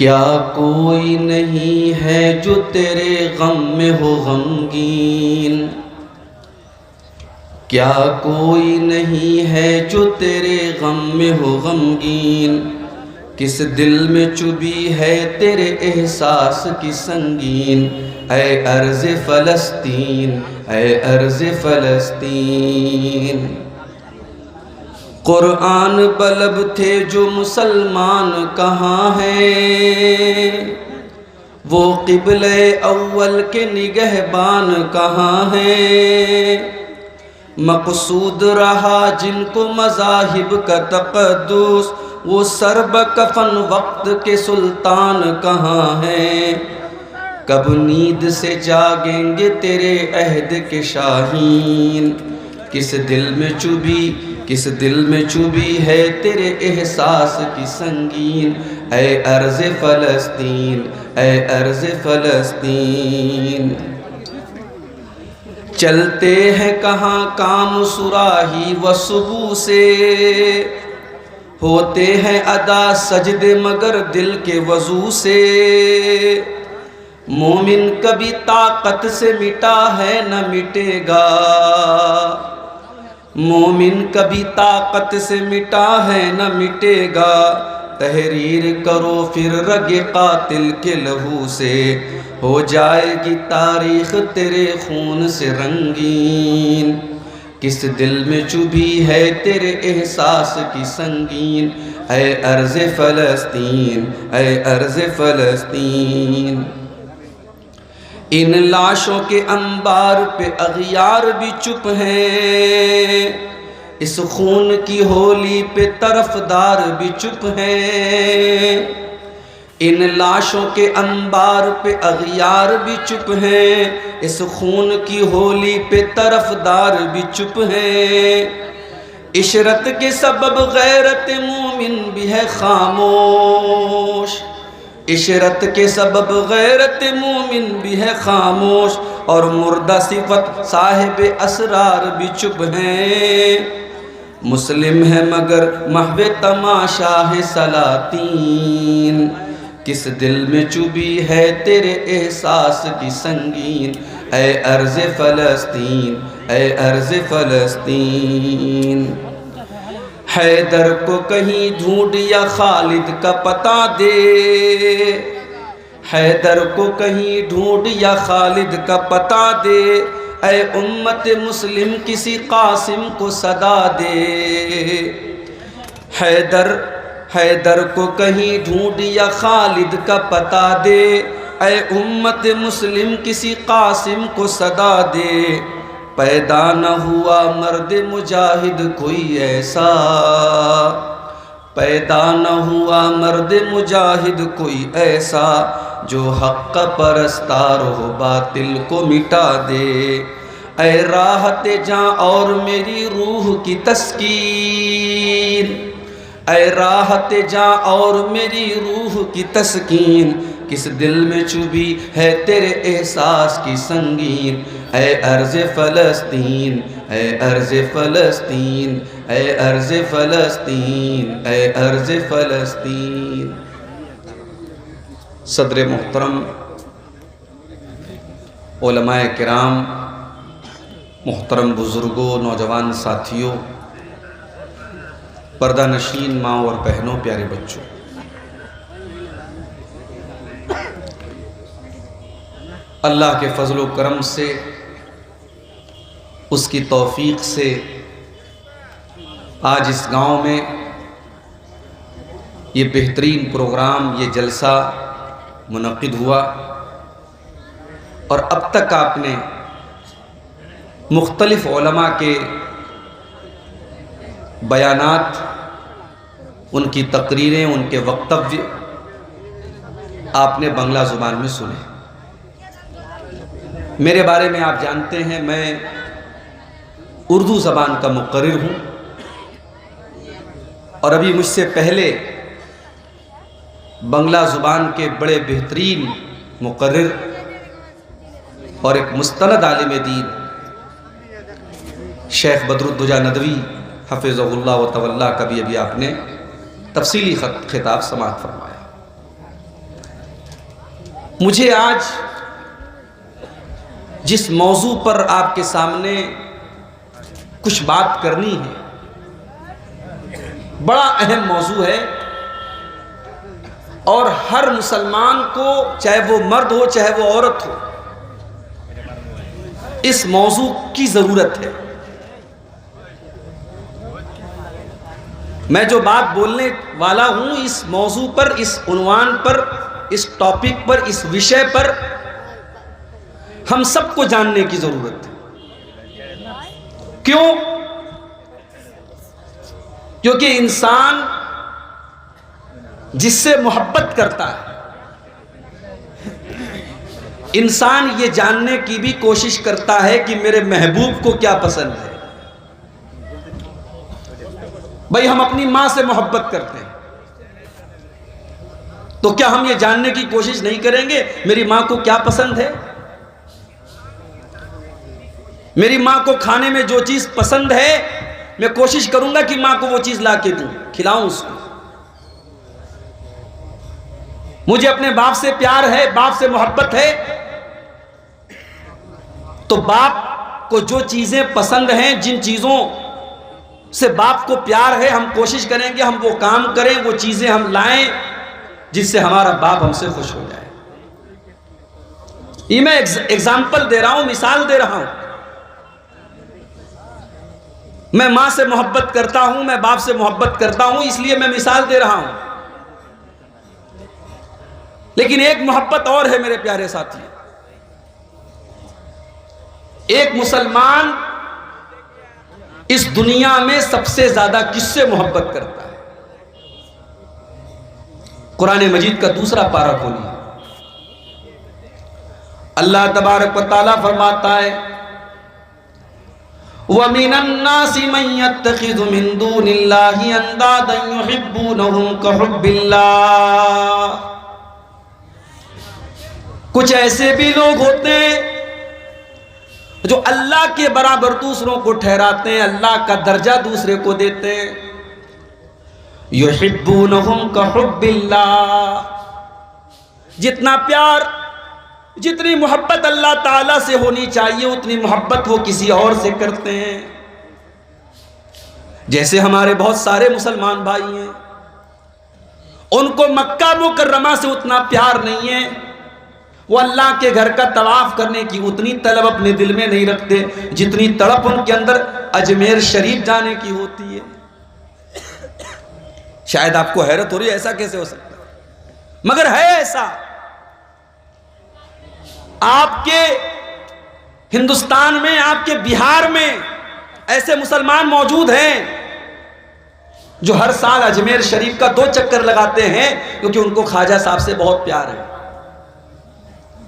کیا کوئی نہیں ہے جو تیرے غم میں ہو غمگین، کیا کوئی نہیں ہے جو تیرے غم میں ہو غمگین، کس دل میں چبھی ہے تیرے احساس کی سنگین، اے ارض فلسطین، اے ارض فلسطین۔ قرآن بلب تھے جو مسلمان کہاں ہیں، وہ قبلہ اول کے نگہبان کہاں ہیں، مقصود رہا جن کو مذاہب کا تقدس، وہ سرب کفن وقت کے سلطان کہاں ہیں، کب نیند سے جاگیں گے تیرے عہد کے شاہین، کس دل میں چبھی ہے تیرے احساس کی سنگین، اے ارض فلسطین، اے ارض فلسطین۔ چلتے ہیں کہاں کام صراحی و صبح سے، ہوتے ہیں ادا سجدے مگر دل کے وضو سے، مومن کبھی طاقت سے مٹا ہے نہ مٹے گا، مومن کبھی طاقت سے مٹا ہے نہ مٹے گا، تحریر کرو پھر رگ قاتل کے لہو سے، ہو جائے گی تاریخ تیرے خون سے رنگین، کس دل میں چبھی ہے تیرے احساس کی سنگین، اے ارض فلسطین، اے ارض فلسطین۔ ان لاشوں کے انبار پہ اغیار بھی چپ ہیں، اس خون کی ہولی پہ طرفدار بھی چپ ہیں، ان لاشوں کے انبار پہ اغیار بھی چپ ہیں، اس خون کی ہولی پہ طرفدار بھی چپ ہیں، عشرت کے سبب غیرت مومن بھی ہے خاموش، عشرت کے سبب غیرت مومن بھی ہے خاموش، اور مردہ صفت صاحب اسرار بھی چپ ہیں، مسلم ہے مگر محو تماشا ہے سلاطین، کس دل میں چبھی ہے تیرے احساس کی سنگین، اے ارض فلسطین، اے ارض فلسطین۔ حیدر کو کہیں ڈھونڈ یا خالد کا پتہ دے، حیدر کو کہیں ڈھونڈ یا خالد کا پتہ دے، اے امت مسلم کسی قاسم کو صدا دے، حیدر کو کہیں ڈھونڈ یا خالد کا پتہ دے، اے امت مسلم کسی قاسم کو صدا دے، پیدا نہ ہوا مرد مجاہد کوئی ایسا، پیدا نہ ہوا مرد مجاہد کوئی ایسا، جو حق پرستار ہو باطل کو مٹا دے، اے راحت جاں اور میری روح کی تسکین، اے راحت جاں اور میری روح کی تسکین، کس دل میں چبھی ہے تیرے احساس کی سنگین، اے ارض فلسطین، اے ارض فلسطین، اے ارض فلسطین، اے ارض فلسطین۔ صدر محترم، علماء کرام، محترم بزرگوں، نوجوان ساتھیوں، پردہ نشین ماں اور بہنوں، پیارے بچوں، اللہ کے فضل و کرم سے، اس کی توفیق سے آج اس گاؤں میں یہ بہترین پروگرام، یہ جلسہ منعقد ہوا، اور اب تک آپ نے مختلف علماء کے بیانات، ان کی تقریریں، ان کے وقتویہ آپ نے بنگلہ زبان میں سنے۔ میرے بارے میں آپ جانتے ہیں، میں اردو زبان کا مقرر ہوں، اور ابھی مجھ سے پہلے بنگلہ زبان کے بڑے بہترین مقرر اور ایک مستند عالم دین شیخ بدرالدجا ندوی حفظہ اللہ و تولیٰ کا بھی ابھی آپ نے تفصیلی خطاب سماعت فرمایا۔ مجھے آج جس موضوع پر آپ کے سامنے کچھ بات کرنی ہے، بڑا اہم موضوع ہے، اور ہر مسلمان کو، چاہے وہ مرد ہو چاہے وہ عورت ہو، اس موضوع کی ضرورت ہے۔ میں جو بات بولنے والا ہوں اس موضوع پر، اس عنوان پر، اس ٹاپک پر، اس وشے پر ہم سب کو جاننے کی ضرورت ہے۔ کیوں؟ کیونکہ انسان جس سے محبت کرتا ہے، انسان یہ جاننے کی بھی کوشش کرتا ہے کہ میرے محبوب کو کیا پسند ہے۔ بھائی ہم اپنی ماں سے محبت کرتے ہیں، تو کیا ہم یہ جاننے کی کوشش نہیں کریں گے میری ماں کو کیا پسند ہے؟ میری ماں کو کھانے میں جو چیز پسند ہے میں کوشش کروں گا کہ ماں کو وہ چیز لا کے دوں، کھلاؤں اس کو۔ مجھے اپنے باپ سے پیار ہے، باپ سے محبت ہے، تو باپ کو جو چیزیں پسند ہیں، جن چیزوں سے باپ کو پیار ہے، ہم کوشش کریں گے ہم وہ کام کریں، وہ چیزیں ہم لائیں جس سے ہمارا باپ ہم سے خوش ہو جائے۔ یہ میں ایگزامپل دے رہا ہوں، مثال دے رہا ہوں۔ میں ماں سے محبت کرتا ہوں، میں باپ سے محبت کرتا ہوں، اس لیے میں مثال دے رہا ہوں۔ لیکن ایک محبت اور ہے میرے پیارے ساتھی، ایک مسلمان اس دنیا میں سب سے زیادہ کس سے محبت کرتا ہے؟ قرآن مجید کا دوسرا پارہ کھولیے، اللہ تبارک و تعالیٰ فرماتا ہے وَمِنَ النَّاسِ مَن يَتَّخِذُ مِن دُونِ اللَّهِ أَندَادًا يُحِبُّونَهُمْ كَحُبِّ اللَّهِ۔ کچھ ایسے بھی لوگ ہوتے ہیں جو اللہ کے برابر دوسروں کو ٹھہراتے ہیں، اللہ کا درجہ دوسرے کو دیتے ہیں۔ يُحِبُّونَهُمْ كَحُبِّ اللَّهِ، جتنا پیار، جتنی محبت اللہ تعالیٰ سے ہونی چاہیے اتنی محبت وہ کسی اور سے کرتے ہیں۔ جیسے ہمارے بہت سارے مسلمان بھائی ہیں، ان کو مکہ مکرمہ سے اتنا پیار نہیں ہے، وہ اللہ کے گھر کا طواف کرنے کی اتنی طلب اپنے دل میں نہیں رکھتے جتنی تڑپ ان کے اندر اجمیر شریف جانے کی ہوتی ہے۔ شاید آپ کو حیرت ہو رہی ہے ایسا کیسے ہو سکتا ہے، مگر ہے ایسا۔ آپ کے ہندوستان میں، آپ کے بہار میں ایسے مسلمان موجود ہیں جو ہر سال اجمیر شریف کا 2 چکر لگاتے ہیں کیونکہ ان کو خواجہ صاحب سے بہت پیار ہے،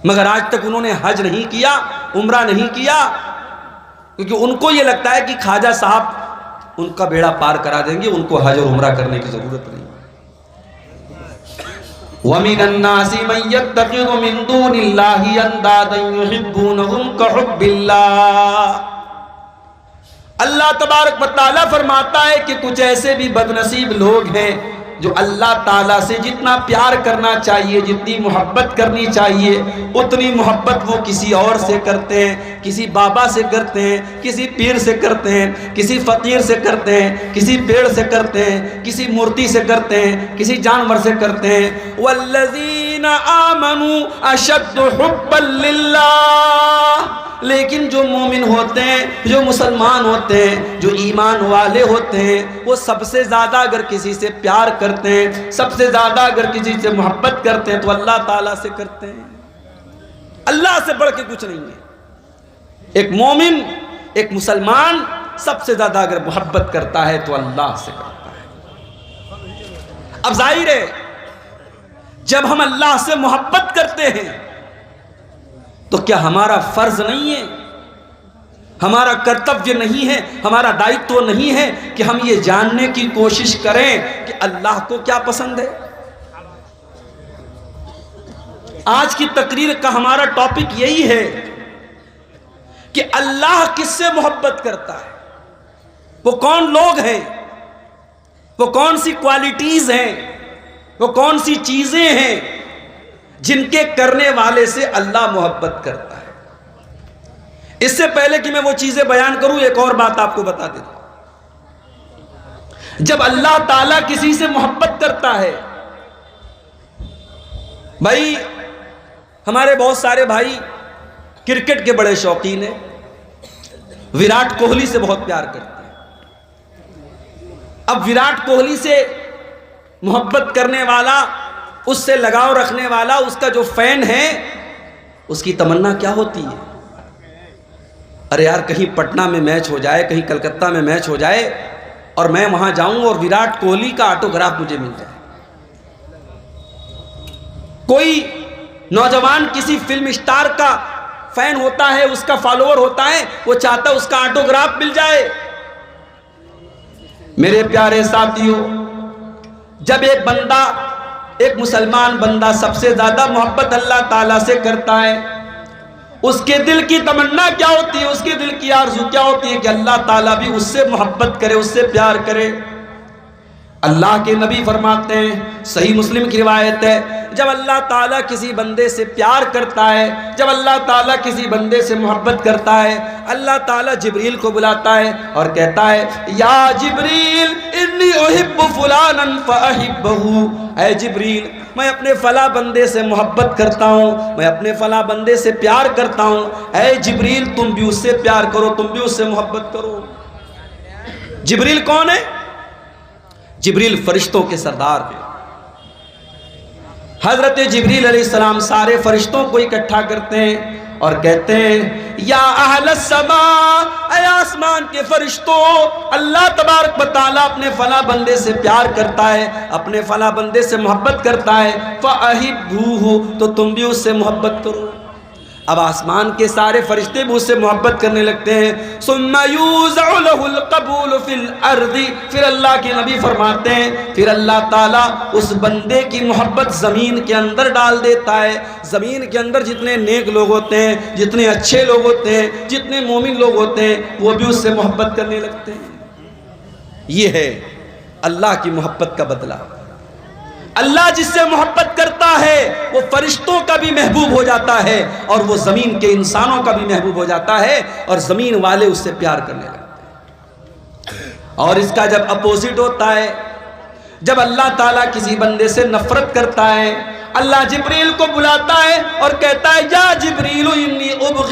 مگر آج تک انہوں نے حج نہیں کیا، عمرہ نہیں کیا، کیونکہ ان کو یہ لگتا ہے کہ خواجہ صاحب ان کا بیڑا پار کرا دیں گے، ان کو حج اور عمرہ کرنے کی ضرورت نہیں۔ وَمِنَ النَّاسِ مَن يَتَّخِذُ مِن دُونِ اللَّهِ أَندَادًا يُحِبُّونَهُمْ كَحُبِّ اللَّهِ۔ اللہ تبارک و تعالیٰ فرماتا ہے کہ کچھ ایسے بھی بدنصیب لوگ ہیں جو اللہ تعالیٰ سے جتنا پیار کرنا چاہیے، جتنی محبت کرنی چاہیے اتنی محبت وہ کسی اور سے کرتے ہیں، کسی بابا سے کرتے ہیں، کسی پیر سے کرتے ہیں، کسی فقیر سے کرتے ہیں، کسی پیڑ سے کرتے ہیں، کسی مورتی سے کرتے ہیں، کسی جانور سے کرتے ہیں۔ وَالَّذِينَ آمَنُوا أَشَدُّ حُبًّا لِلَّهِ، لیکن جو مومن ہوتے ہیں، جو مسلمان ہوتے ہیں، جو ایمان والے ہوتے ہیں، وہ سب سے زیادہ اگر کسی سے پیار کرتے ہیں، سب سے زیادہ اگر کسی سے محبت کرتے ہیں تو اللہ تعالیٰ سے کرتے ہیں۔ اللہ سے بڑھ کے کچھ نہیں ہے۔ ایک مومن، ایک مسلمان سب سے زیادہ اگر محبت کرتا ہے تو اللہ سے کرتا ہے۔ اب ظاہر ہے جب ہم اللہ سے محبت کرتے ہیں تو کیا ہمارا فرض نہیں ہے، ہمارا کرتویہ نہیں ہے، ہمارا دائتو نہیں ہے کہ ہم یہ جاننے کی کوشش کریں کہ اللہ کو کیا پسند ہے؟ آج کی تقریر کا ہمارا ٹاپک یہی ہے کہ اللہ کس سے محبت کرتا ہے، وہ کون لوگ ہیں، وہ کون سی کوالٹیز ہیں، وہ کون سی چیزیں ہیں جن کے کرنے والے سے اللہ محبت کرتا ہے۔ اس سے پہلے کہ میں وہ چیزیں بیان کروں، ایک اور بات آپ کو بتا دیتا ہوں۔ جب اللہ تعالیٰ کسی سے محبت کرتا ہے، بھائی ہمارے بہت سارے بھائی کرکٹ کے بڑے شوقین ہیں، وراٹ کوہلی سے بہت پیار کرتے ہیں۔ اب وراٹ کوہلی سے محبت کرنے والا، اس سے لگاؤ رکھنے والا، اس کا جو فین ہے، اس کی تمنا کیا ہوتی ہے؟ ارے یار کہیں پٹنہ میں میچ ہو جائے، کہیں کلکتہ میں میچ ہو جائے اور میں وہاں جاؤں اور وراٹ کوہلی کا آٹوگراف مجھے مل جائے۔ کوئی نوجوان کسی فلم اسٹار کا فین ہوتا ہے، اس کا فالوور ہوتا ہے، وہ چاہتا ہے اس کا آٹوگراف مل جائے۔ میرے پیارے ساتھیوں، جب ایک بندہ، ایک مسلمان بندہ سب سے زیادہ محبت اللہ تعالیٰ سے کرتا ہے، اس کے دل کی تمنا کیا ہوتی ہے، اس کے دل کی آرزو کیا ہوتی ہے کہ اللہ تعالیٰ بھی اس سے محبت کرے، اس سے پیار کرے۔ اللہ کے نبی فرماتے ہیں، صحیح مسلم کی روایت ہے، جب اللہ تعالیٰ کسی بندے سے پیار کرتا ہے، جب اللہ تعالیٰ کسی بندے سے محبت کرتا ہے، اللہ تعالیٰ جبریل کو بلاتا ہے اور کہتا ہے یا جبریل انی احب فلانا فاحبہ، اے جبریل میں اپنے فلاں بندے سے محبت کرتا ہوں، میں اپنے فلاں بندے سے پیار کرتا ہوں، اے جبریل تم بھی اس سے پیار کرو، تم بھی اس سے محبت کرو۔ جبریل کون ہے؟ جبریل فرشتوں کے سردار ہیں۔ حضرت جبریل علیہ السلام سارے فرشتوں کو اکٹھا کرتے ہیں اور کہتے ہیں یا اہل السماء، اے آسمان کے فرشتوں، اللہ تبارک و تعالیٰ اپنے فلاں بندے سے پیار کرتا ہے، اپنے فلاں بندے سے محبت کرتا ہے، فَأَحِبُّوهُ، تو تم بھی اس سے محبت کرو۔ اب آسمان کے سارے فرشتے بھی اس سے محبت کرنے لگتے ہیں۔ ثُمَّ يُوزَعُ لَهُ الْقَبُولُ فِي الْأَرْضِ، پھر اللہ کے نبی فرماتے ہیں پھر اللہ تعالیٰ اس بندے کی محبت زمین کے اندر ڈال دیتا ہے۔ زمین کے اندر جتنے نیک لوگ ہوتے ہیں، جتنے اچھے لوگ ہوتے ہیں، جتنے مومن لوگ ہوتے ہیں، وہ بھی اس سے محبت کرنے لگتے ہیں۔ یہ ہے اللہ کی محبت کا بدلہ۔ اللہ جس سے محبت کرتا ہے وہ فرشتوں کا بھی محبوب ہو جاتا ہے اور وہ زمین کے انسانوں کا بھی محبوب ہو جاتا ہے، اور زمین والے اس سے پیار کرنے لگتے ہیں۔ اور اس کا جب اپوزٹ ہوتا ہے، جب اللہ تعالیٰ کسی بندے سے نفرت کرتا ہے، اللہ جبریل کو بلاتا ہے اور کہتا ہے یا جبریل انی ابغض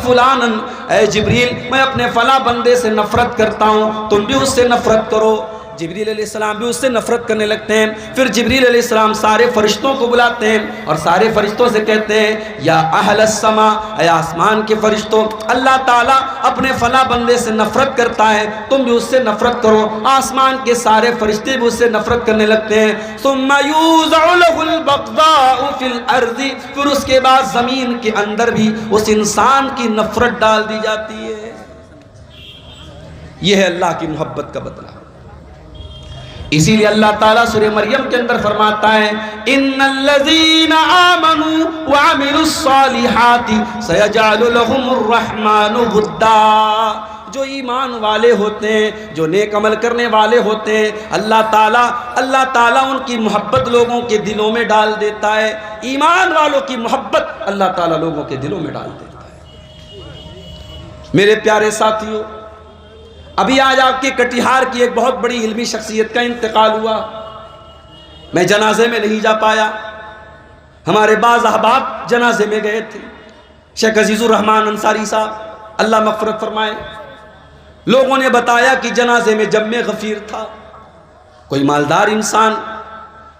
فلانا، اے جبریل میں اپنے فلاں بندے سے نفرت کرتا ہوں، تم بھی اس سے نفرت کرو۔ جبریل علیہ السلام بھی اس سے نفرت کرنے لگتے ہیں۔ پھر جبریل علیہ السلام سارے فرشتوں کو بلاتے ہیں اور سارے فرشتوں سے کہتے ہیں یا اہل السماء، اے آسمان کے فرشتوں، اللہ تعالیٰ اپنے فلاں بندے سے نفرت کرتا ہے، تم بھی اس سے نفرت کرو۔ آسمان کے سارے فرشتے بھی اس سے نفرت کرنے لگتے ہیں۔ ثم یوزع له البغضاء فی الارض، پھر اس کے بعد زمین کے اندر بھی اس انسان کی نفرت ڈال دی جاتی ہے۔ یہ ہے اللہ کی محبت کا بدلہ۔ اسی لیے اللہ تعالیٰ سورہ مریم کے اندر فرماتا ہے ان الذین آمنوا وعملوا الصالحات سیجعل لهم الرحمن ودا، جو ایمان والے ہوتے ہیں، جو نیک عمل کرنے والے ہوتے ہیں، اللہ تعالیٰ ان کی محبت لوگوں کے دلوں میں ڈال دیتا ہے۔ ایمان والوں کی محبت اللہ تعالیٰ لوگوں کے دلوں میں ڈال دیتا ہے۔ میرے پیارے ساتھیوں، ابھی آج آپ کے کٹیہار کی ایک بہت بڑی علمی شخصیت کا انتقال ہوا، میں جنازے میں نہیں جا پایا، ہمارے بعض احباب جنازے میں گئے تھے۔ شیخ عزیز الرحمن انصاری صاحب اللہ مغفرت فرمائے، لوگوں نے بتایا کہ جنازے میں جمع غفیر تھا، کوئی مالدار انسان،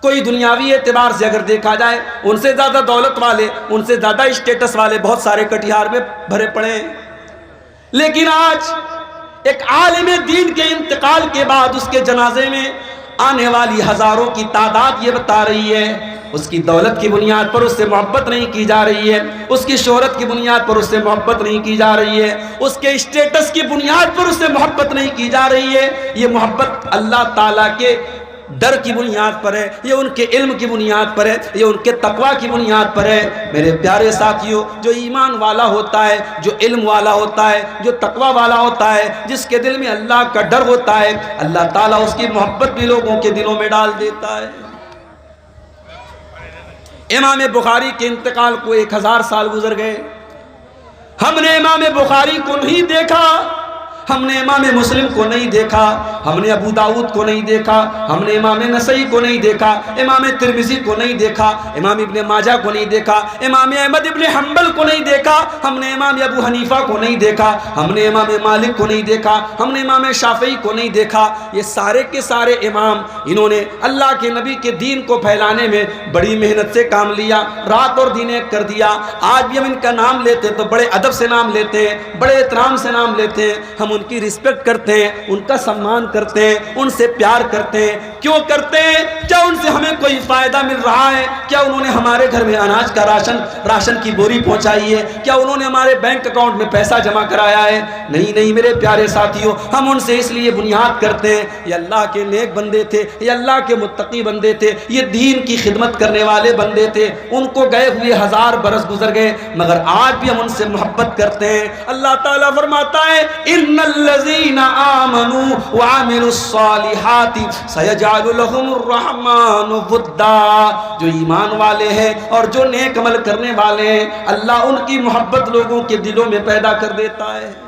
کوئی دنیاوی اعتبار سے اگر دیکھا جائے ان سے زیادہ دولت والے، ان سے زیادہ اسٹیٹس والے بہت سارے کٹیہار میں بھرے پڑے ہیں، لیکن آج ایک عالم دین کے انتقال کے بعد اس کے جنازے میں آنے والی ہزاروں کی تعداد یہ بتا رہی ہے اس کی دولت کی بنیاد پر اس سے محبت نہیں کی جا رہی ہے، اس کی شہرت کی بنیاد پر اس سے محبت نہیں کی جا رہی ہے، اس کے اسٹیٹس کی بنیاد پر اس سے محبت نہیں کی جا رہی ہے۔ یہ محبت اللہ تعالیٰ کے ڈر کی بنیاد پر ہے، یہ ان کے علم کی بنیاد پر ہے، یہ ان کے تقوی کی بنیاد پر ہے۔ میرے پیارے ساتھیوں، جو ایمان والا ہوتا ہے، جو علم والا ہوتا ہے، جو تقوی والا ہوتا ہے، جس کے دل میں اللہ کا ڈر ہوتا ہے، اللہ تعالیٰ اس کی محبت بھی لوگوں کے دلوں میں ڈال دیتا ہے۔ امام بخاری کے انتقال کو 1000 سال گزر گئے، ہم نے امام بخاری کو نہیں دیکھا، ہم نے امام مسلم کو نہیں دیکھا، ہم نے ابو داؤد کو نہیں دیکھا، ہم نے امام نسائی کو نہیں دیکھا، امام ترمذی کو نہیں دیکھا، امام ابن ماجہ کو نہیں دیکھا، امام احمد ابن حنبل کو نہیں دیکھا، ہم نے امام ابو حنیفہ کو نہیں دیکھا، ہم نے امام مالک کو نہیں دیکھا، ہم نے امام شافعی کو نہیں دیکھا۔ یہ سارے کے سارے امام، انہوں نے اللہ کے نبی کے دین کو پھیلانے میں بڑی محنت سے کام لیا، رات اور دن ایک کر دیا۔ آج بھی ہم ان کا نام لیتے تو بڑے ادب سے نام لیتے ہیں، بڑے احترام سے نام لیتے ہیں، ہم ان کی رسپیکٹ کرتے ہیں، ان کا سمان کرتے ہیں، ان سے پیار کرتے ہیں۔ کیوں کرتے ہیں؟ کیا ان سے ہمیں کوئی فائدہ مل رہا ہے؟ کیا انہوں نے ہمارے گھر میں اناج کا راشن کی بوری پہنچائی ہے؟ کیا انہوں نے ہمارے بینک اکاؤنٹ میں پیسہ جمع کرایا ہے؟ نہیں نہیں میرے پیارے ساتھیوں، ہم ان سے اس لیے بنیاد کرتے ہیں، یہ اللہ کے نیک بندے تھے، یہ اللہ کے متقی بندے تھے، یہ دین کی خدمت کرنے والے بندے تھے، ان کو گئے ہوئے 1000 برس گزر گئے، مگر آج بھی ہم ان سے محبت کرتے ہیں۔ اللہ تعالیٰ فرماتا ہے ان الذین آمنوا وعملوا الصالحات سیجعل لهم الرحمن ودا، جو ایمان والے ہیں اور جو نیک عمل کرنے والے ہیں، اللہ ان کی محبت لوگوں کے دلوں میں پیدا کر دیتا ہے۔